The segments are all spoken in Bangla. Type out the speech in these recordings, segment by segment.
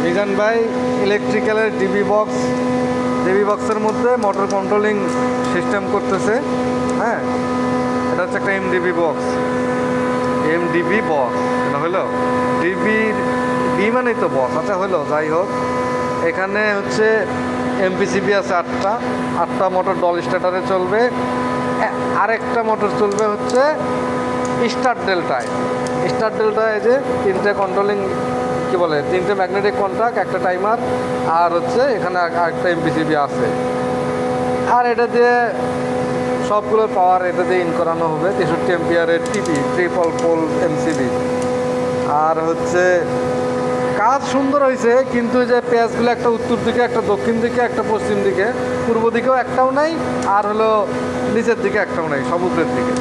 মিজান ভাই ইলেকট্রিক্যালের ডিবি বক্সের মধ্যে মোটর কন্ট্রোলিং সিস্টেম করতেছে। হ্যাঁ, এটা হচ্ছে একটা এমডিবি বক্স। এটা হলো বি মানেই তো বক্স। আচ্ছা হলো, যাই হোক, এখানে হচ্ছে এমপিসিবি আছে আটটা মোটর ডল স্টার্টারে চলবে। আরেকটা মোটর চলবে হচ্ছে স্টার ডেল্টায়। যে তিনটে কন্ট্রোলিং কী বলে, তিনটে ম্যাগনেটিক কন্ট্রাক্ট, একটা টাইমার, আর হচ্ছে এখানে আরেকটা এমপিসিবি আছে। আর এটা দিয়ে সবগুলোর পাওয়ার এটা দিয়ে ইন করানো হবে 63 এম্পিয়ারের টিপি ট্রিপল পোল এমসিবি। আর হচ্ছে কাজ সুন্দর হয়েছে, কিন্তু যে পেঁয়াজগুলো একটা উত্তর দিকে, একটা দক্ষিণ দিকে, একটা পশ্চিম দিকে, পূর্ব দিকেও একটাও নাই, আর হলো নিচের দিকে একটাও নাই, সমুদ্রের দিকে।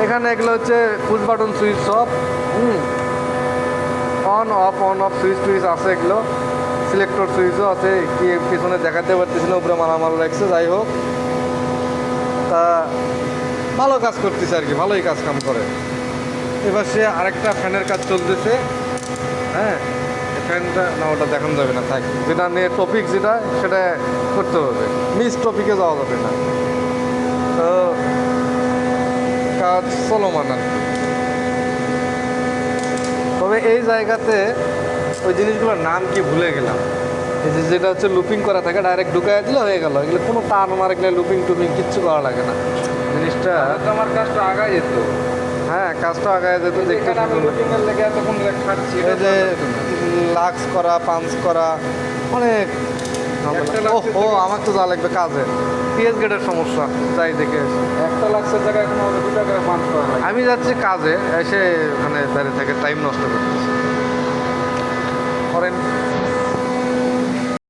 এখানে এগুলো হচ্ছে পুশ বাটন সুইচ সব, অন অফ সুইচ আছে। এগুলো সিলেক্টর সুইচও আছে, কি পিছনে দেখাতে পারতেছি না, উপরে মালামাল লাগছে। যাই হোক, তা ভালো কাজ করতেছে আর কি, ভালোই কাজ কাম করে। এবার সে আরেকটা ফ্যানের কাজ চলতেছে। হ্যাঁ, ফ্যানটা না, ওটা দেখানো যাবে না, থাক। যেটা নিয়ে টপিক যেটা, সেটা করতে হবে, মিস টপিকে যাওয়া যাবে না। তো কাজ চলমান আর কি। তবে এই জায়গাতে ওই জিনিসগুলোর নাম কি ভুলে গেলাম। এই যে যেটা হচ্ছে লুপিং করা থাকে, ডাইরেক্ট ঢুকাই দিলে হয়ে গেল। এগুলো কোনো টান মারলে লুপিং কিচ্ছু করা লাগে না। জিনিসটা আমার কাজটা আগায় যেত। হ্যাঁ, কাজটা আগায় যেত, দেখতে আমি লুকিংয়ের লেগে এতক্ষণ খাচ্ছি। এই যে লাক্স করা, পাঞ্চ করা, অনেক। ও আমার তো যা লাগবে কাজে, পিএস গেটের সমস্যা, যাই দেখে এসে। একটা লাক্সের জায়গায় এখন আমাদের 2 টাকা পাঞ্চ করা হয়। আমি যাচ্ছি কাজে, এসে ওখানে দাঁড়িয়ে থেকে টাইম নষ্ট করতেছি। করেন।